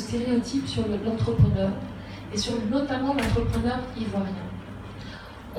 stéréotypes sur l'entrepreneur, et sur notamment l'entrepreneur ivoirien.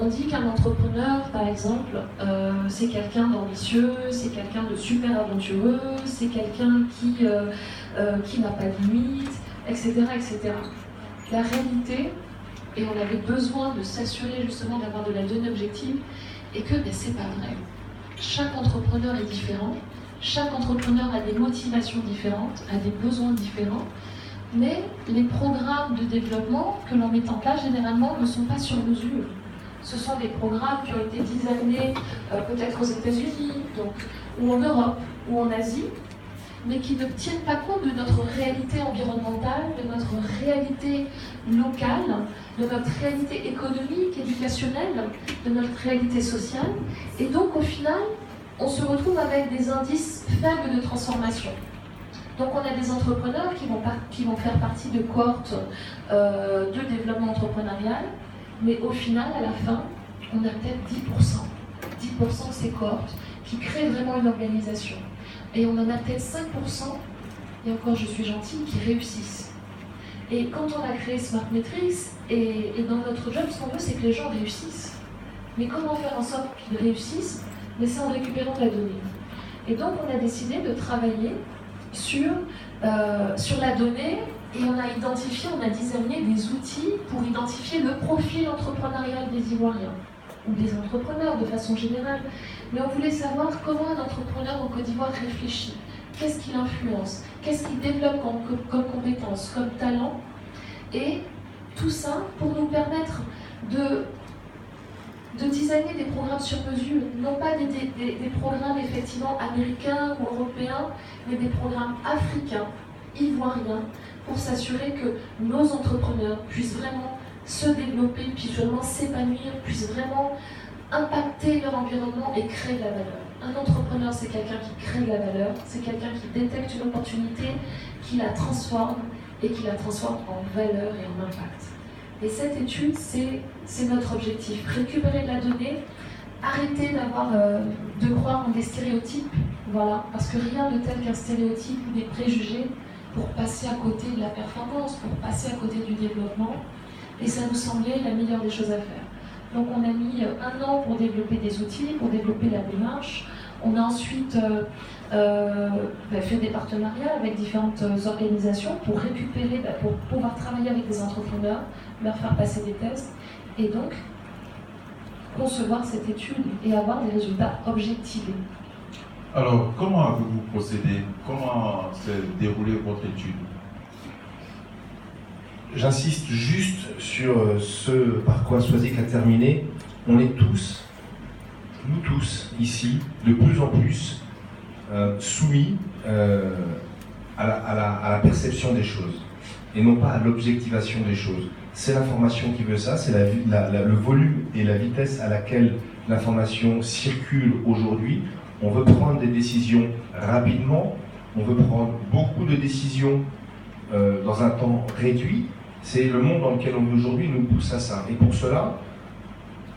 On dit qu'un entrepreneur, par exemple, c'est quelqu'un d'ambitieux, c'est quelqu'un de super aventureux, c'est quelqu'un qui n'a pas de limites, etc., etc. La réalité, et on avait besoin de s'assurer justement d'avoir de la donnée objective, et que c'est pas vrai. Chaque entrepreneur est différent, chaque entrepreneur a des motivations différentes, a des besoins différents, mais les programmes de développement que l'on met en place généralement ne sont pas sur mesure. Ce sont des programmes qui ont été designés peut-être aux États-Unis, ou en Europe, ou en Asie, mais qui ne tiennent pas compte de notre réalité environnementale, de notre réalité locale, de notre réalité économique, éducationnelle, de notre réalité sociale. Et donc, au final, on se retrouve avec des indices faibles de transformation. Donc, on a des entrepreneurs qui vont faire partie de cohortes de développement entrepreneurial, mais au final, à la fin, on a peut-être 10%. 10% de ces cohortes qui créent vraiment une organisation. Et on en a peut-être 5%, et encore je suis gentille, qui réussissent. Et quand on a créé Smart Metrics, et dans notre job, ce qu'on veut, c'est que les gens réussissent. Mais comment faire en sorte qu'ils réussissent? Mais c'est en récupérant de la donnée. Et donc on a décidé de travailler sur la donnée, et on a designé des outils pour identifier le profil entrepreneurial des Ivoiriens, ou des entrepreneurs de façon générale. Mais on voulait savoir comment un entrepreneur en Côte d'Ivoire réfléchit, qu'est-ce qu'il influence, qu'est-ce qu'il développe comme compétences, comme talent, et tout ça pour nous permettre de designer des programmes sur mesure, non pas des programmes effectivement américains ou européens, mais des programmes africains, ivoiriens, pour s'assurer que nos entrepreneurs puissent vraiment se développer, puissent vraiment s'épanouir, puissent vraiment impacter leur environnement et créer de la valeur. Un entrepreneur, c'est quelqu'un qui crée de la valeur, c'est quelqu'un qui détecte une opportunité, qui la transforme et qui la transforme en valeur et en impact. Et cette étude, c'est notre objectif. Récupérer de la donnée, arrêter de croire en des stéréotypes, voilà, parce que rien de tel qu'un stéréotype ou des préjugés pour passer à côté de la performance, pour passer à côté du développement, et ça nous semblait la meilleure des choses à faire. Donc on a mis 1 an pour développer des outils, pour développer la démarche. On a ensuite fait des partenariats avec différentes organisations pour récupérer, pour pouvoir travailler avec des entrepreneurs, leur faire passer des tests, et donc concevoir cette étude et avoir des résultats objectivés. Alors, comment avez-vous procédé? Comment s'est déroulée votre étude? J'insiste juste sur ce par quoi Swazik a terminé. On est tous, nous tous, ici, de plus en plus soumis à la perception des choses, et non pas à l'objectivation des choses. C'est l'information qui veut ça, c'est le volume et la vitesse à laquelle l'information circule aujourd'hui. On veut prendre des décisions rapidement, on veut prendre beaucoup de décisions dans un temps réduit. C'est le monde dans lequel on vit aujourd'hui nous pousse à ça. Et pour cela,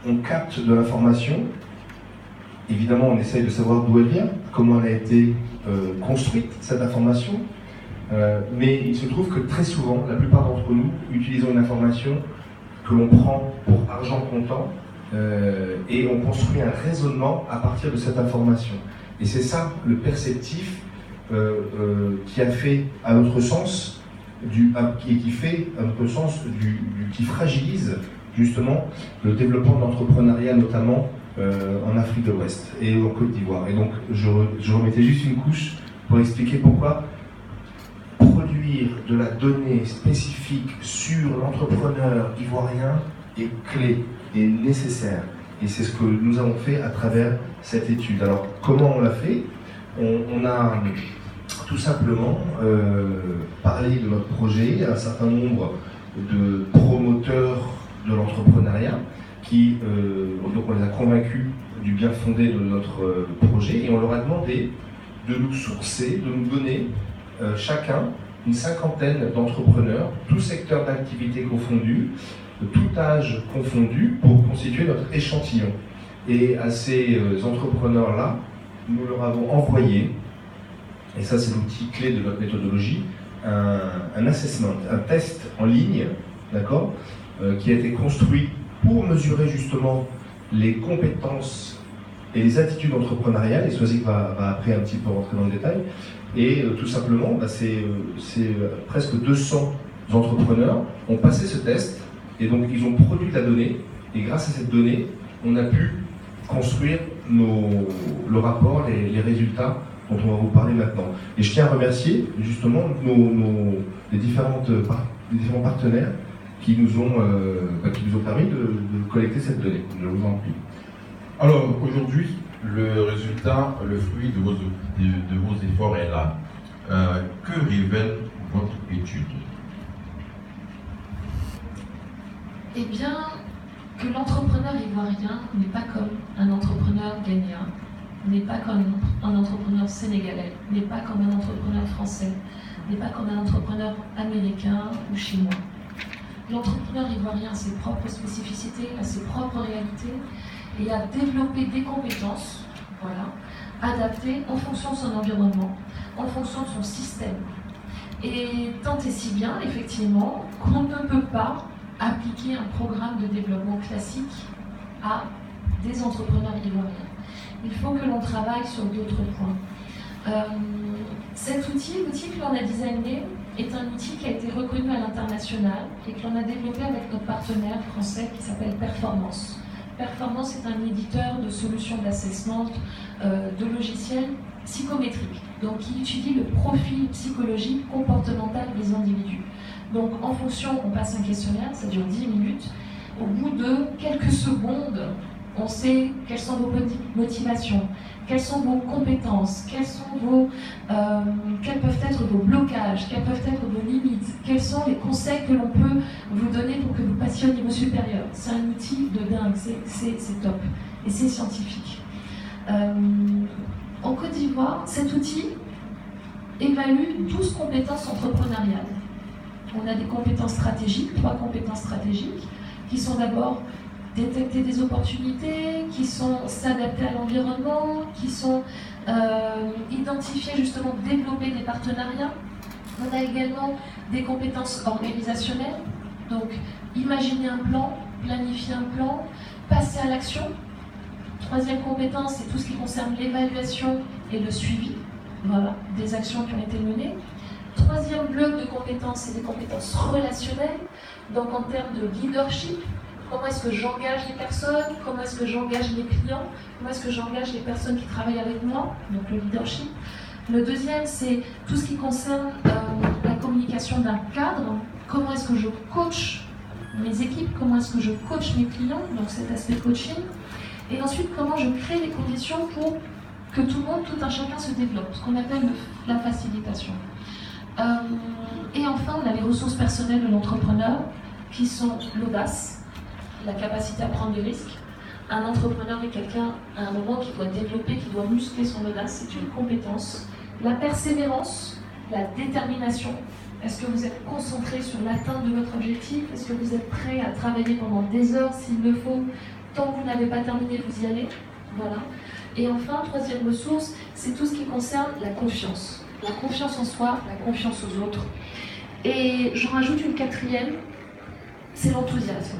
on capte de l'information. Évidemment, on essaye de savoir d'où elle vient, comment elle a été construite, cette information. Mais il se trouve que très souvent, la plupart d'entre nous utilisons une information que l'on prend pour argent comptant et on construit un raisonnement à partir de cette information. Et c'est ça, le perceptif, qui a fait, à notre sens, qui fragilise justement le développement de l'entrepreneuriat, notamment en Afrique de l'Ouest et en Côte d'Ivoire. Et donc, je remettais juste une couche pour expliquer pourquoi produire de la donnée spécifique sur l'entrepreneur ivoirien est clé et nécessaire. Et c'est ce que nous avons fait à travers cette étude. Alors, comment on l'a fait? On a tout simplement parlé de notre projet à un certain nombre de promoteurs de l'entrepreneuriat donc on les a convaincus du bien fondé de notre projet, et on leur a demandé de nous sourcer, de nous donner chacun une 50aine d'entrepreneurs, tous secteurs d'activité confondus, tout âge confondu, pour constituer notre échantillon. Et à ces entrepreneurs-là, nous leur avons envoyé, et ça c'est l'outil clé de notre méthodologie, un assessment, un test en ligne, d'accord, qui a été construit pour mesurer justement les compétences et les attitudes entrepreneuriales, et Swazik va après un petit peu rentrer dans le détail, et tout simplement, c'est presque 200 entrepreneurs ont passé ce test, et donc ils ont produit de la donnée, et grâce à cette donnée, on a pu construire le rapport, les résultats dont on va vous parler maintenant. Et je tiens à remercier justement les différents partenaires qui nous ont permis de collecter cette donnée. Je vous en prie. Alors aujourd'hui, le résultat, le fruit de vos efforts est là. Que révèle votre étude? Eh bien, que l'entrepreneur ivoirien n'est pas comme un entrepreneur ghanéen, n'est pas comme un entrepreneur sénégalais, n'est pas comme un entrepreneur français, n'est pas comme un entrepreneur américain ou chinois. L'entrepreneur ivoirien a ses propres spécificités, a ses propres réalités et a développé des compétences, adaptées en fonction de son environnement, en fonction de son système. Et tant et si bien, effectivement, qu'on ne peut pas appliquer un programme de développement classique à des entrepreneurs ivoiriens. Il faut que l'on travaille sur d'autres points. Cet outil, l'outil que l'on a designé, est un outil qui a été reconnu à l'international et que l'on a développé avec notre partenaire français qui s'appelle Performance. Performance est un éditeur de solutions d'assessment de logiciels psychométriques, donc qui étudie le profil psychologique comportemental des individus. Donc en fonction, on passe un questionnaire, ça dure 10 minutes. Au bout de quelques secondes, on sait quelles sont vos motivations, quelles sont vos compétences, quels peuvent être vos blocages, quelles peuvent être vos limites, quels sont les conseils que l'on peut vous donner pour que vous passiez au niveau supérieur. C'est un outil de dingue, c'est top et c'est scientifique. En Côte d'Ivoire, cet outil évalue 12 compétences entrepreneuriales. On a des compétences stratégiques, 3 compétences stratégiques, qui sont d'abord détecter des opportunités, qui sont s'adapter à l'environnement, qui sont identifier justement, développer des partenariats. On a également des compétences organisationnelles, donc imaginer un plan, planifier un plan, passer à l'action. 3e compétence, c'est tout ce qui concerne l'évaluation et le suivi, des actions qui ont été menées. 3e bloc de compétences, c'est des compétences relationnelles, donc en termes de leadership. Comment est-ce que j'engage les personnes? Comment est-ce que j'engage les clients? Comment est-ce que j'engage les personnes qui travaillent avec moi? Donc le leadership. Le 2e, c'est tout ce qui concerne la communication d'un cadre. Comment est-ce que je coach mes équipes? Comment est-ce que je coach mes clients? Donc cet aspect coaching. Et ensuite, comment je crée les conditions pour que tout le monde, tout un chacun se développe, ce qu'on appelle la facilitation. Et enfin, on a les ressources personnelles de l'entrepreneur, qui sont l'audace, la capacité à prendre des risques. Un entrepreneur est quelqu'un, à un moment, qui doit développer, qui doit muscler son audace, c'est une compétence. La persévérance, la détermination. Est-ce que vous êtes concentré sur l'atteinte de votre objectif? Est-ce que vous êtes prêt à travailler pendant des heures s'il le faut? Tant que vous n'avez pas terminé, vous y allez. Et enfin, 3e ressource, c'est tout ce qui concerne la confiance. La confiance en soi, la confiance aux autres. Et j'en rajoute une 4e, c'est l'enthousiasme.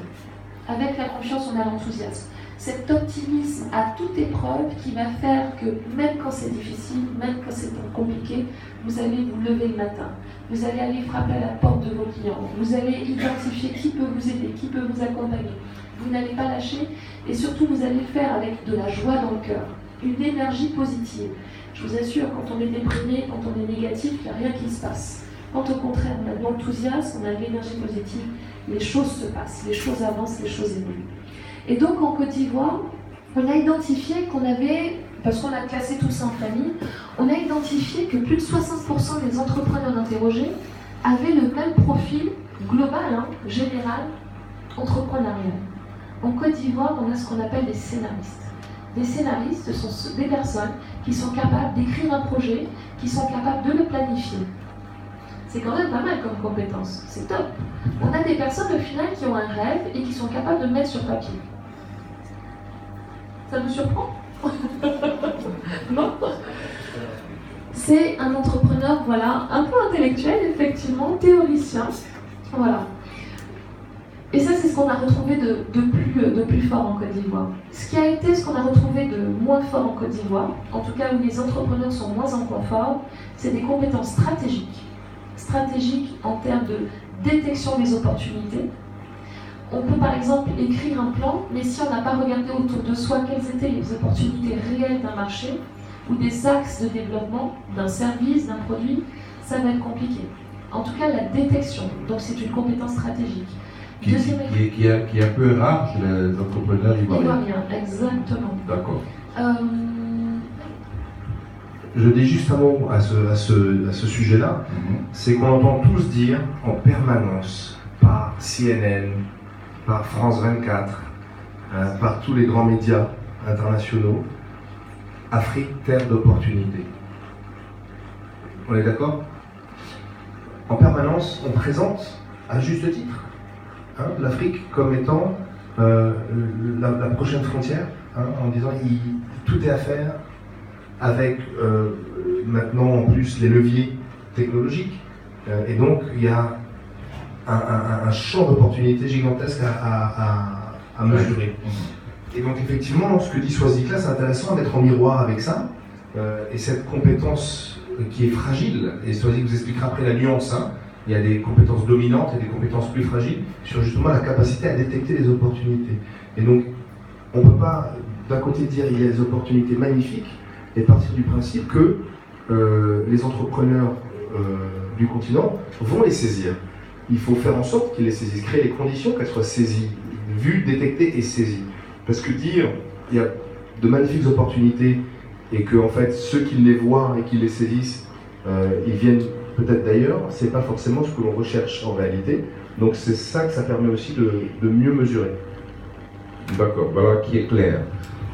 Avec la confiance, on a l'enthousiasme. Cet optimisme à toute épreuve qui va faire que même quand c'est difficile, même quand c'est compliqué, vous allez vous lever le matin. Vous allez aller frapper à la porte de vos clients. Vous allez identifier qui peut vous aider, qui peut vous accompagner. Vous n'allez pas lâcher et surtout vous allez le faire avec de la joie dans le cœur, une énergie positive. Je vous assure, quand on est déprimé, quand on est négatif, il n'y a rien qui se passe. Quand au contraire on a de l'enthousiasme, on a de l'énergie positive, les choses se passent, les choses avancent, les choses évoluent. Et donc en Côte d'Ivoire, on a identifié qu'on avait, parce qu'on a classé tout ça en famille, on a identifié que plus de 60% des entrepreneurs interrogés avaient le même profil global, général, entrepreneurial. En Côte d'Ivoire, on a ce qu'on appelle des scénaristes. Des scénaristes, ce sont des personnes qui sont capables d'écrire un projet, qui sont capables de le planifier. C'est quand même pas mal comme compétence, c'est top. On a des personnes au final qui ont un rêve et qui sont capables de le mettre sur papier. Ça vous surprend? Non? c'est un entrepreneur, voilà, un peu intellectuel, effectivement, théoricien, voilà. Et ça, c'est ce qu'on a retrouvé de plus fort en Côte d'Ivoire. Ce qu'on a retrouvé de moins fort en Côte d'Ivoire, en tout cas où les entrepreneurs sont moins en confort, c'est des compétences stratégiques. Stratégiques en termes de détection des opportunités. On peut par exemple écrire un plan, mais si on n'a pas regardé autour de soi quelles étaient les opportunités réelles d'un marché ou des axes de développement d'un service, d'un produit, ça va être compliqué. En tout cas, la détection, donc c'est une compétence stratégique. Qui est un peu rare chez les entrepreneurs ivoiriens. Exactement. D'accord. Je dis juste un mot à ce sujet-là. C'est qu'on entend tous dire en permanence, par CNN, par France 24, par tous les grands médias internationaux, Afrique, terre d'opportunités. On est d'accord? En permanence, on présente, à juste titre, l'Afrique comme étant la prochaine frontière, en disant tout est à faire avec maintenant en plus les leviers technologiques. Et donc il y a un champ d'opportunités gigantesque à mesurer. Et donc effectivement, ce que dit Swazikla, c'est intéressant d'être en miroir avec ça. Et cette compétence qui est fragile, et Swazikla vous expliquera après la nuance, il y a des compétences dominantes et des compétences plus fragiles sur justement la capacité à détecter les opportunités. Et donc, on ne peut pas d'un côté dire il y a des opportunités magnifiques et partir du principe que les entrepreneurs du continent vont les saisir. Il faut faire en sorte qu'ils les saisissent, créer les conditions qu'elles soient saisies, vues, détectées et saisies. Parce que dire il y a de magnifiques opportunités et que en fait ceux qui les voient et qui les saisissent, ils viennent peut-être d'ailleurs, c'est pas forcément ce que l'on recherche en réalité. Donc c'est ça que ça permet aussi de mieux mesurer. D'accord, voilà qui est clair.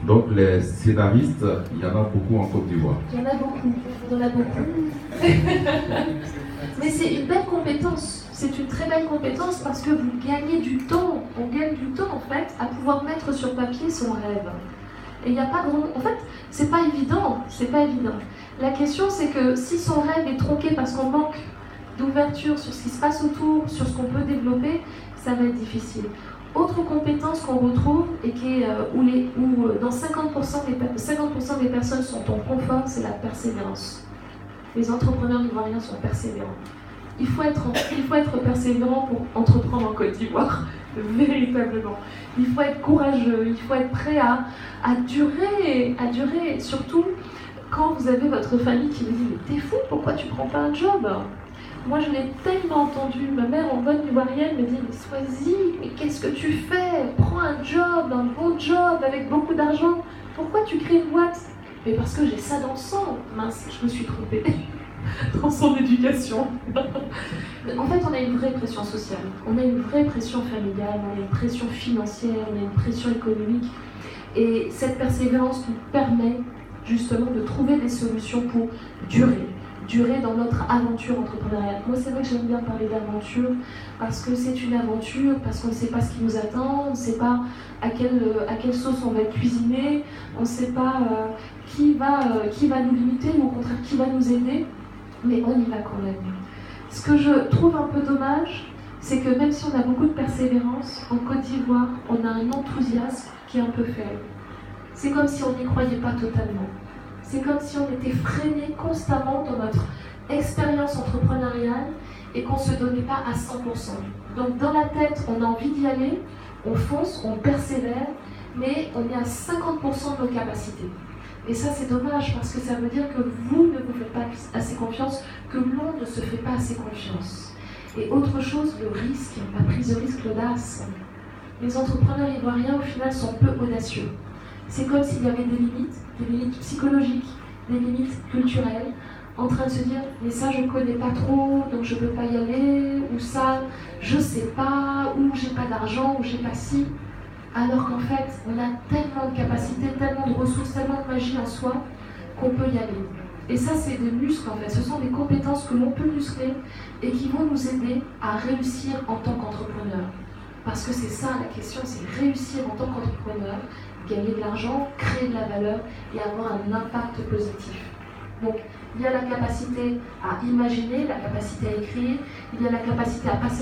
Donc les scénaristes, il y en a beaucoup en Côte d'Ivoire. Il y en a beaucoup. Mais c'est une belle compétence. C'est une très belle compétence parce que vous gagnez du temps. On gagne du temps en fait à pouvoir mettre sur papier son rêve. Et il n'y a pas grand... En fait, c'est pas évident. La question, c'est que si son rêve est tronqué parce qu'on manque d'ouverture sur ce qui se passe autour, sur ce qu'on peut développer, ça va être difficile. Autre compétence qu'on retrouve et qui est, où dans 50% des personnes sont en confort, c'est la persévérance. Les entrepreneurs ivoiriens sont persévérants. Il faut être persévérant pour entreprendre en Côte d'Ivoire, véritablement. Il faut être courageux, il faut être prêt à durer, surtout quand vous avez votre famille qui vous dit « Mais t'es fou, pourquoi tu prends pas un job ?» Moi, je l'ai tellement entendu. Ma mère, en bonne ivoirienne, me dit « Mais Swazi, mais qu'est-ce que tu fais? Prends un job, un beau job, avec beaucoup d'argent. Pourquoi tu crées une boîte ?» Mais parce que j'ai ça dans le sang. Mince, je me suis trompée. Dans son éducation. En fait, on a une vraie pression sociale. On a une vraie pression familiale, on a une pression financière, on a une pression économique. Et cette persévérance nous permet justement de trouver des solutions pour durer dans notre aventure entrepreneuriale. Moi, c'est vrai que j'aime bien parler d'aventure parce que c'est une aventure, parce qu'on ne sait pas ce qui nous attend, on ne sait pas à quelle sauce on va être cuisiné, on ne sait pas qui va nous limiter ou au contraire qui va nous aider, mais on y va quand même. Ce que je trouve un peu dommage, c'est que même si on a beaucoup de persévérance, en Côte d'Ivoire, on a un enthousiasme qui est un peu faible. C'est comme si on n'y croyait pas totalement. C'est comme si on était freiné constamment dans notre expérience entrepreneuriale et qu'on ne se donnait pas à 100%. Donc dans la tête, on a envie d'y aller, on fonce, on persévère, mais on est à 50% de nos capacités. Et ça, c'est dommage parce que ça veut dire que vous ne vous faites pas assez confiance, que l'on ne se fait pas assez confiance. Et autre chose, le risque, la prise de risque, l'audace. Les entrepreneurs ivoiriens, au final, sont peu audacieux. C'est comme s'il y avait des limites psychologiques, des limites culturelles, en train de se dire « mais ça, je ne connais pas trop, donc je ne peux pas y aller », ou « ça, je ne sais pas », ou « j'ai pas d'argent », ou « j'ai pas ci ». Alors qu'en fait, on a tellement de capacités, tellement de ressources, tellement de magie en soi qu'on peut y aller. Et ça, c'est des muscles en fait. Ce sont des compétences que l'on peut muscler et qui vont nous aider à réussir en tant qu'entrepreneur. Parce que c'est ça la question, c'est réussir en tant qu'entrepreneur, gagner de l'argent, créer de la valeur et avoir un impact positif. Donc, Il y a la capacité à imaginer, la capacité à écrire, il y a la capacité à passer